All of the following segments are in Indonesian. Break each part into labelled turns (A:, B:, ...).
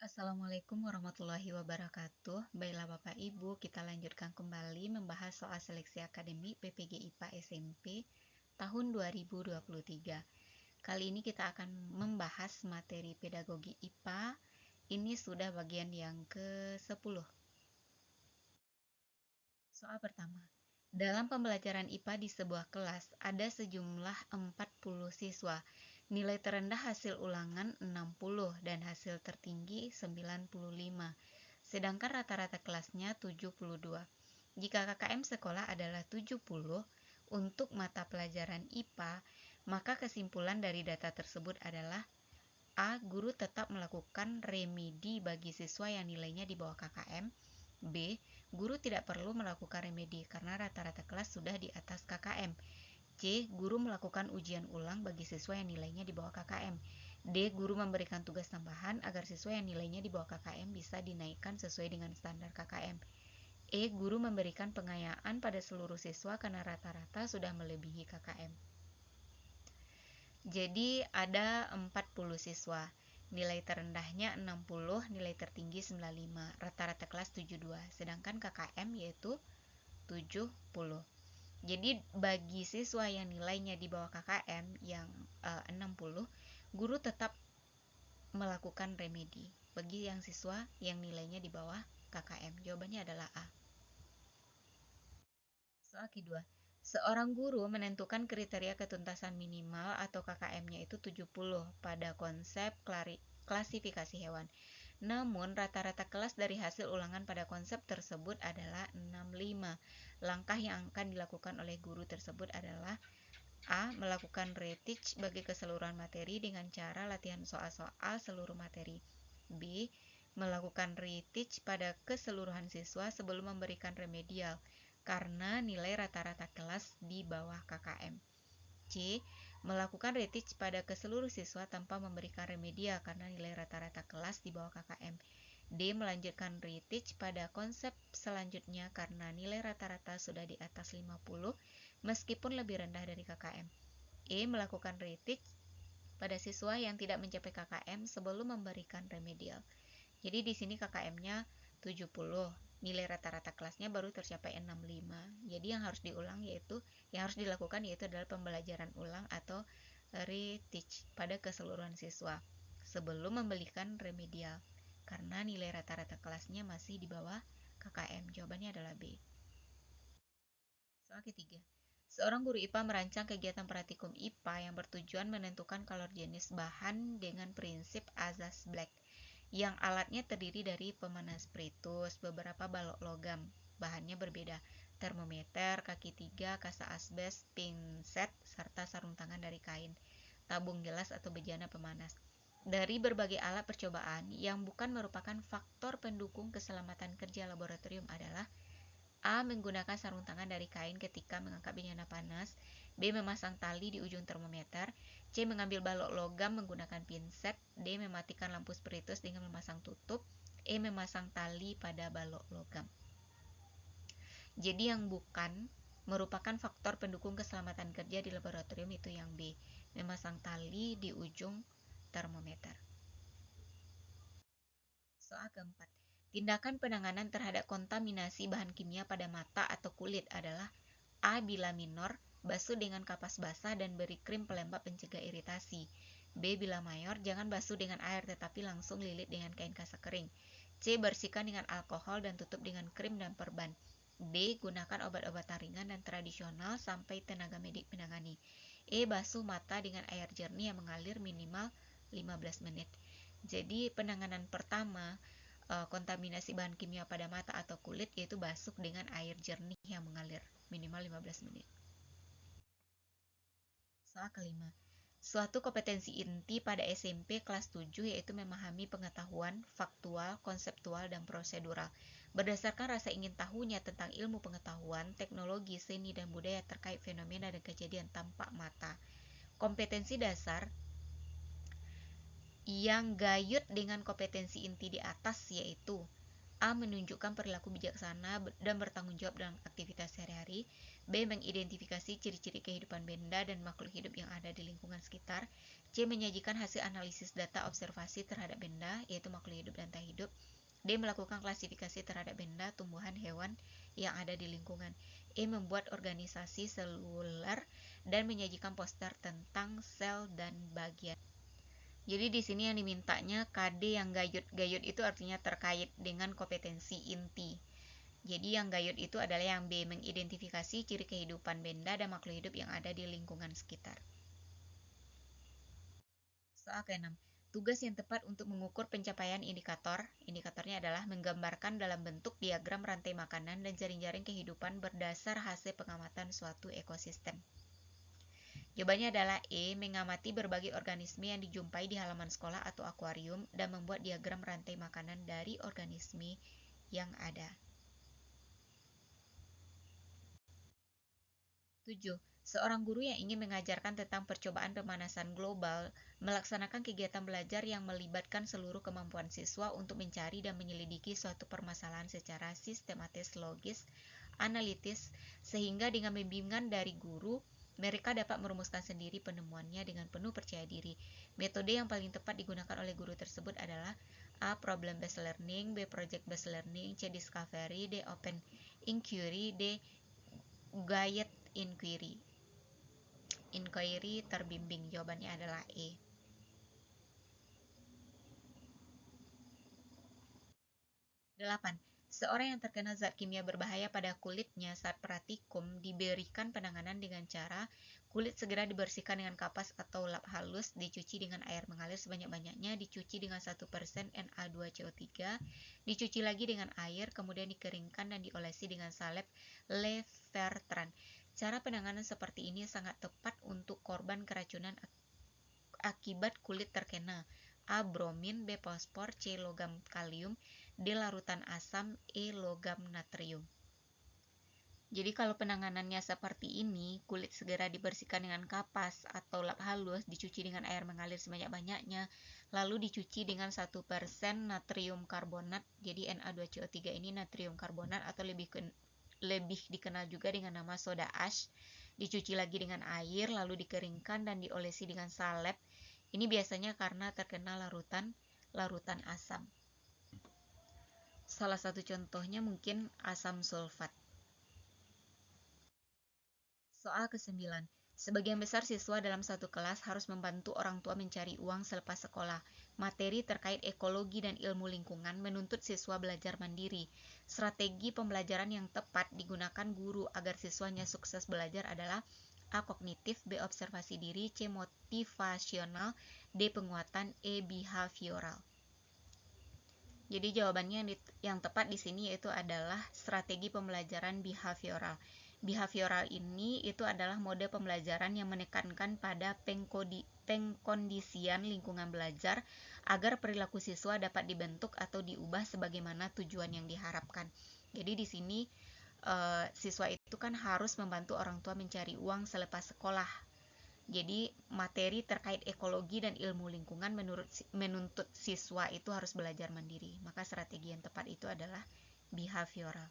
A: Assalamualaikum warahmatullahi wabarakatuh. Baiklah Bapak Ibu, kita lanjutkan kembali membahas soal seleksi akademik PPG IPA SMP tahun 2023. Kali ini kita akan membahas materi pedagogi IPA. Ini sudah bagian yang ke-10. Soal pertama. Dalam pembelajaran IPA di sebuah kelas, ada sejumlah 40 siswa. Nilai terendah hasil ulangan 60 dan hasil tertinggi 95. Sedangkan rata-rata kelasnya 72. Jika KKM sekolah adalah 70 untuk mata pelajaran IPA, maka kesimpulan dari data tersebut adalah A. Guru tetap melakukan remedi bagi siswa yang nilainya di bawah KKM. B. Guru tidak perlu melakukan remedi karena rata-rata kelas sudah di atas KKM. C. Guru melakukan ujian ulang bagi siswa yang nilainya di bawah KKM. D. Guru memberikan tugas tambahan agar siswa yang nilainya di bawah KKM bisa dinaikkan sesuai dengan standar KKM. E. Guru memberikan pengayaan pada seluruh siswa karena rata-rata sudah melebihi KKM. Jadi ada 40 siswa. Nilai terendahnya 60, nilai tertinggi 95, rata-rata kelas 72, sedangkan KKM yaitu 70. Jadi bagi siswa yang nilainya di bawah KKM yang 60, guru tetap melakukan remedi. Bagi yang siswa yang nilainya di bawah KKM, jawabannya adalah A. Soal kedua. Seorang guru menentukan kriteria ketuntasan minimal atau KKM-nya itu 70 pada konsep klasifikasi hewan. Namun, rata-rata kelas dari hasil ulangan pada konsep tersebut adalah 65. Langkah yang akan dilakukan oleh guru tersebut adalah A. Melakukan reteach bagi keseluruhan materi dengan cara latihan soal-soal seluruh materi. B. Melakukan reteach pada keseluruhan siswa sebelum memberikan remedial karena nilai rata-rata kelas di bawah KKM. C. Melakukan reteach pada keseluruh siswa tanpa memberikan remedial karena nilai rata-rata kelas di bawah KKM. D. Melanjutkan reteach pada konsep selanjutnya karena nilai rata-rata sudah di atas 50 meskipun lebih rendah dari KKM. E. Melakukan reteach pada siswa yang tidak mencapai KKM sebelum memberikan remedial. Jadi di sini KKM-nya 70, nilai rata-rata kelasnya baru tercapai 65. Jadi yang harus dilakukan yaitu adalah pembelajaran ulang atau reteach pada keseluruhan siswa sebelum memberikan remedial karena nilai rata-rata kelasnya masih di bawah KKM. Jawabannya adalah B. Soal ketiga. Seorang guru IPA merancang kegiatan praktikum IPA yang bertujuan menentukan kalor jenis bahan dengan prinsip azas Black, yang alatnya terdiri dari pemanas spiritus, beberapa balok logam, bahannya berbeda, termometer, kaki 3, kasa asbes, pinset, serta sarung tangan dari kain, tabung gelas atau bejana pemanas. Dari berbagai alat percobaan yang bukan merupakan faktor pendukung keselamatan kerja laboratorium adalah A. Menggunakan sarung tangan dari kain ketika mengangkat bejana panas. B. Memasang tali di ujung termometer. C. Mengambil balok logam menggunakan pinset. D. Mematikan lampu spiritus dengan memasang tutup. E. Memasang tali pada balok logam. Jadi yang bukan merupakan faktor pendukung keselamatan kerja di laboratorium itu yang B. Memasang tali di ujung termometer. Soal keempat. Tindakan penanganan terhadap kontaminasi bahan kimia pada mata atau kulit adalah A. Bila minor, basuh dengan kapas basah dan beri krim pelembab pencegah iritasi. B. Bila mayor, jangan basuh dengan air tetapi langsung lilit dengan kain kasa kering. C. Bersihkan dengan alkohol dan tutup dengan krim dan perban. D. Gunakan obat-obatan ringan dan tradisional sampai tenaga medik menangani. E. Basuh mata dengan air jernih yang mengalir minimal 15 menit. Jadi penanganan pertama kontaminasi bahan kimia pada mata atau kulit yaitu basuh dengan air jernih yang mengalir minimal 15 menit. Soal kelima. Suatu kompetensi inti pada SMP kelas 7 yaitu memahami pengetahuan faktual, konseptual, dan prosedural. Berdasarkan rasa ingin tahunya tentang ilmu pengetahuan, teknologi, seni, dan budaya terkait fenomena dan kejadian tampak mata. Kompetensi dasar yang gayut dengan kompetensi inti di atas yaitu A. Menunjukkan perilaku bijaksana dan bertanggung jawab dalam aktivitas sehari-hari. B. Mengidentifikasi ciri-ciri kehidupan benda dan makhluk hidup yang ada di lingkungan sekitar. C. Menyajikan hasil analisis data observasi terhadap benda, yaitu makhluk hidup dan tak hidup. D. Melakukan klasifikasi terhadap benda, tumbuhan, hewan yang ada di lingkungan. E. Membuat organisasi seluler dan menyajikan poster tentang sel dan bagian. Jadi di sini yang dimintanya KD yang gayut. Gayut itu artinya terkait dengan kompetensi inti. Jadi yang gayut itu adalah yang B, mengidentifikasi ciri kehidupan benda dan makhluk hidup yang ada di lingkungan sekitar. Soal ke-6. Tugas yang tepat untuk mengukur pencapaian indikator. Indikatornya adalah menggambarkan dalam bentuk diagram rantai makanan dan jaring-jaring kehidupan berdasar hasil pengamatan suatu ekosistem. Jawabannya adalah E, mengamati berbagai organisme yang dijumpai di halaman sekolah atau akuarium dan membuat diagram rantai makanan dari organisme yang ada. 7. Seorang guru yang ingin mengajarkan tentang percobaan pemanasan global melaksanakan kegiatan belajar yang melibatkan seluruh kemampuan siswa untuk mencari dan menyelidiki suatu permasalahan secara sistematis, logis, analitis, sehingga dengan bimbingan dari guru, mereka dapat merumuskan sendiri penemuannya dengan penuh percaya diri. Metode yang paling tepat digunakan oleh guru tersebut adalah A. Problem based learning, B. Project based learning, C. Discovery, D. Open inquiry, D. Guided inquiry. Inquiry terbimbing. Jawabannya adalah E. 8. Seorang yang terkena zat kimia berbahaya pada kulitnya saat praktikum diberikan penanganan dengan cara kulit segera dibersihkan dengan kapas atau lap halus, dicuci dengan air mengalir sebanyak-banyaknya, dicuci dengan 1% Na2CO3, dicuci lagi dengan air, kemudian dikeringkan dan diolesi dengan salep Levertran. Cara penanganan seperti ini sangat tepat untuk korban keracunan akibat kulit terkena. A. Bromin, B. Fosfor, C. Logam kalium, D. Larutan asam, E. Logam natrium. Jadi kalau penanganannya seperti ini, kulit segera dibersihkan dengan kapas atau lap halus, dicuci dengan air mengalir sebanyak-banyaknya, lalu dicuci dengan 1% natrium karbonat. Jadi Na2CO3 ini natrium karbonat atau lebih dikenal juga dengan nama soda ash. Dicuci lagi dengan air, lalu dikeringkan dan diolesi dengan salep. Ini biasanya karena terkena larutan asam. Salah satu contohnya mungkin asam sulfat. Soal ke-9. Sebagian besar siswa dalam satu kelas harus membantu orang tua mencari uang selepas sekolah. Materi terkait ekologi dan ilmu lingkungan menuntut siswa belajar mandiri. Strategi pembelajaran yang tepat digunakan guru agar siswanya sukses belajar adalah A. Kognitif, B. Observasi diri, C. Motivasional, D. Penguatan, E. Behavioral. Jadi jawabannya yang tepat di sini yaitu adalah strategi pembelajaran behavioral. Behavioral ini itu adalah mode pembelajaran yang menekankan pada pengkondisian lingkungan belajar agar perilaku siswa dapat dibentuk atau diubah sebagaimana tujuan yang diharapkan. Jadi di sini siswa itu kan harus membantu orang tua mencari uang selepas sekolah. Jadi materi terkait ekologi dan ilmu lingkungan menuntut siswa itu harus belajar mandiri. Maka strategi yang tepat itu adalah behavioral.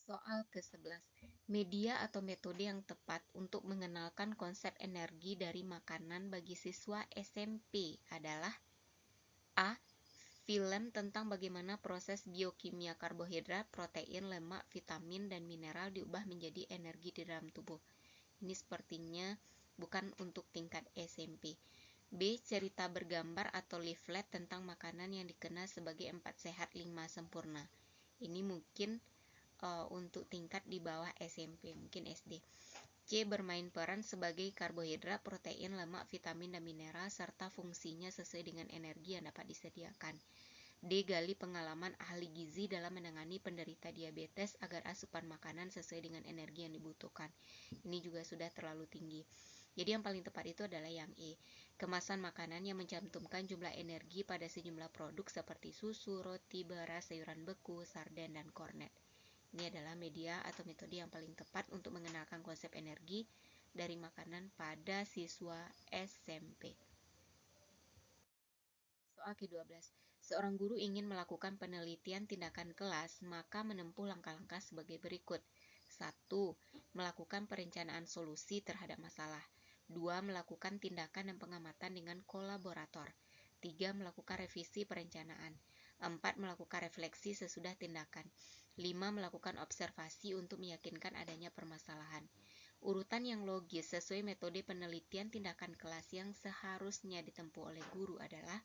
A: Soal ke-11. Media atau metode yang tepat untuk mengenalkan konsep energi dari makanan bagi siswa SMP adalah A. Film tentang bagaimana proses biokimia karbohidrat, protein, lemak, vitamin, dan mineral diubah menjadi energi di dalam tubuh. Ini sepertinya bukan untuk tingkat SMP. B. Cerita bergambar atau leaflet tentang makanan yang dikenal sebagai 4 sehat 5 sempurna. Ini mungkin untuk tingkat di bawah SMP, mungkin SD. C. Bermain peran sebagai karbohidrat, protein, lemak, vitamin, dan mineral, serta fungsinya sesuai dengan energi yang dapat disediakan. D. Gali pengalaman ahli gizi dalam menangani penderita diabetes agar asupan makanan sesuai dengan energi yang dibutuhkan. Ini juga sudah terlalu tinggi. Jadi yang paling tepat itu adalah yang E. Kemasan makanan yang mencantumkan jumlah energi pada sejumlah produk seperti susu, roti, beras, sayuran beku, sarden, dan kornet. Ini adalah media atau metode yang paling tepat untuk mengenalkan konsep energi dari makanan pada siswa SMP. Soal ke-12. Seorang guru ingin melakukan penelitian tindakan kelas, maka menempuh langkah-langkah sebagai berikut. 1. Melakukan perencanaan solusi terhadap masalah. 2. Melakukan tindakan dan pengamatan dengan kolaborator. 3. Melakukan revisi perencanaan. 4. Melakukan refleksi sesudah tindakan. 5. Melakukan observasi untuk meyakinkan adanya permasalahan. Urutan yang logis sesuai metode penelitian tindakan kelas yang seharusnya ditempuh oleh guru adalah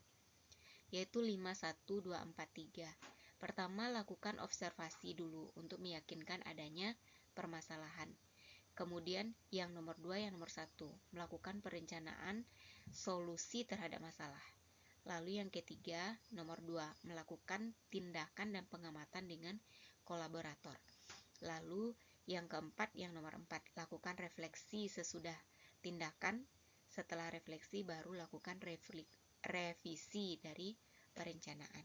A: yaitu 5, 1, 2, 4, 3. Pertama, lakukan observasi dulu untuk meyakinkan adanya permasalahan. Kemudian yang nomor 2, yang nomor 1, melakukan perencanaan solusi terhadap masalah. Lalu yang ketiga, nomor 2, melakukan tindakan dan pengamatan dengan kolaborator. Lalu yang keempat, yang nomor 4, lakukan refleksi sesudah tindakan. Setelah refleksi baru lakukan revisi dari perencanaan.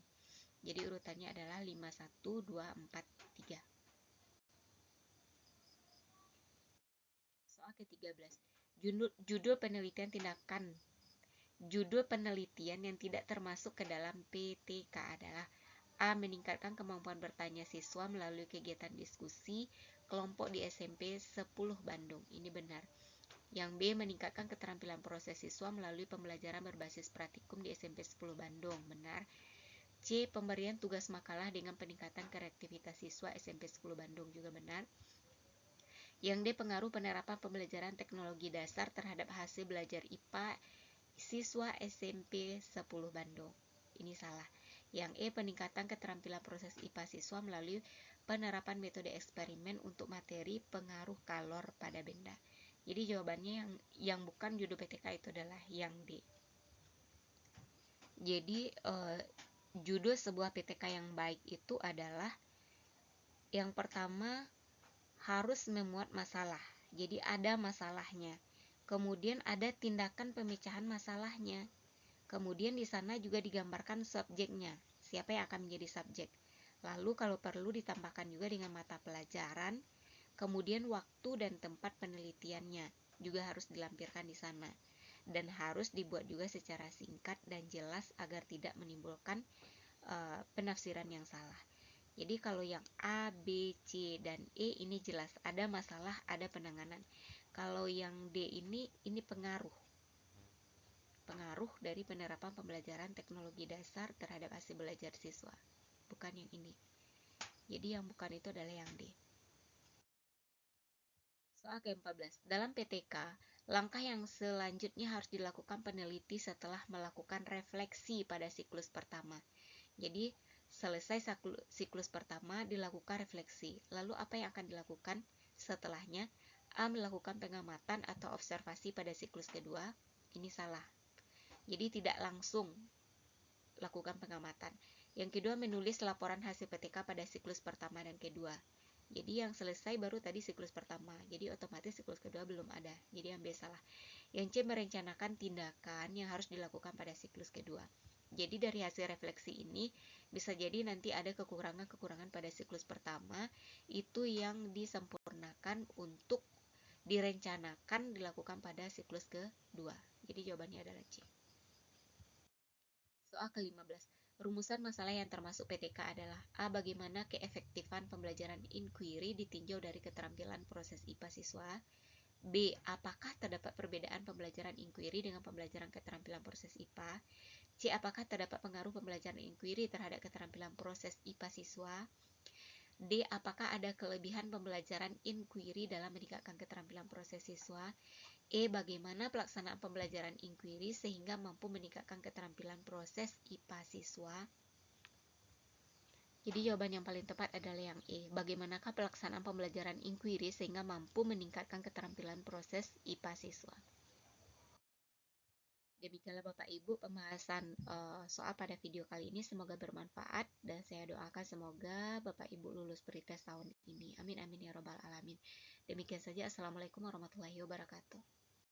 A: Jadi urutannya adalah 5, 1, 2, 4, 3. Soal ke-13. Judul penelitian yang tidak termasuk ke dalam PTK adalah A. Meningkatkan kemampuan bertanya siswa melalui kegiatan diskusi kelompok di SMP 10 Bandung. Ini benar. Yang B. Meningkatkan keterampilan proses siswa melalui pembelajaran berbasis praktikum di SMP 10 Bandung. Benar. C. Pemberian tugas makalah dengan peningkatan kreativitas siswa SMP 10 Bandung. Juga benar. Yang D. Pengaruh penerapan pembelajaran teknologi dasar terhadap hasil belajar IPA siswa SMP 10 Bandung. Ini salah. Yang E. Peningkatan keterampilan proses IPA siswa melalui penerapan metode eksperimen untuk materi pengaruh kalor pada benda. Jadi jawabannya yang bukan judul PTK itu adalah yang D. Jadi judul sebuah PTK yang baik itu adalah yang pertama harus memuat masalah. Jadi ada masalahnya. Kemudian ada tindakan pemecahan masalahnya. Kemudian di sana juga digambarkan subjeknya, siapa yang akan menjadi subjek. Lalu kalau perlu ditambahkan juga dengan mata pelajaran. Kemudian waktu dan tempat penelitiannya juga harus dilampirkan di sana. Dan harus dibuat juga secara singkat dan jelas agar tidak menimbulkan penafsiran yang salah. Jadi kalau yang A, B, C, dan E ini jelas ada masalah, ada penanganan. Kalau yang D ini pengaruh dari penerapan pembelajaran teknologi dasar terhadap hasil belajar siswa. Bukan yang ini. Jadi yang bukan itu adalah yang D. Soal ke-14. Dalam PTK, langkah yang selanjutnya harus dilakukan peneliti setelah melakukan refleksi pada siklus pertama. Jadi selesai siklus pertama dilakukan refleksi. Lalu apa yang akan dilakukan setelahnya? A. Melakukan pengamatan atau observasi pada siklus kedua. Ini salah. Jadi tidak langsung lakukan pengamatan. Yang kedua, menulis laporan hasil PTK pada siklus pertama dan kedua. Jadi yang selesai baru tadi siklus pertama. Jadi otomatis siklus kedua belum ada. Jadi yang B salah. Yang C, merencanakan tindakan yang harus dilakukan pada siklus kedua. Jadi dari hasil refleksi ini bisa jadi nanti ada kekurangan-kekurangan pada siklus pertama itu yang disempurnakan untuk direncanakan dilakukan pada siklus kedua. Jadi jawabannya adalah C. Soal ke-15. Rumusan masalah yang termasuk PTK adalah A. Bagaimana keefektifan pembelajaran inquiry ditinjau dari keterampilan proses IPA siswa. B. Apakah terdapat perbedaan pembelajaran inquiry dengan pembelajaran keterampilan proses IPA? C. Apakah terdapat pengaruh pembelajaran inquiry terhadap keterampilan proses IPA siswa? D. Apakah ada kelebihan pembelajaran inquiry dalam meningkatkan keterampilan proses siswa? E. Bagaimana pelaksanaan pembelajaran inquiry sehingga mampu meningkatkan keterampilan proses IPA siswa? Jadi jawaban yang paling tepat adalah yang E. Bagaimanakah pelaksanaan pembelajaran inquiry sehingga mampu meningkatkan keterampilan proses IPA siswa? Demikianlah Bapak Ibu pembahasan soal pada video kali ini, semoga bermanfaat dan saya doakan semoga Bapak Ibu lulus pretest tahun ini. Amin amin ya robbal alamin. Demikian saja, assalamualaikum warahmatullahi wabarakatuh.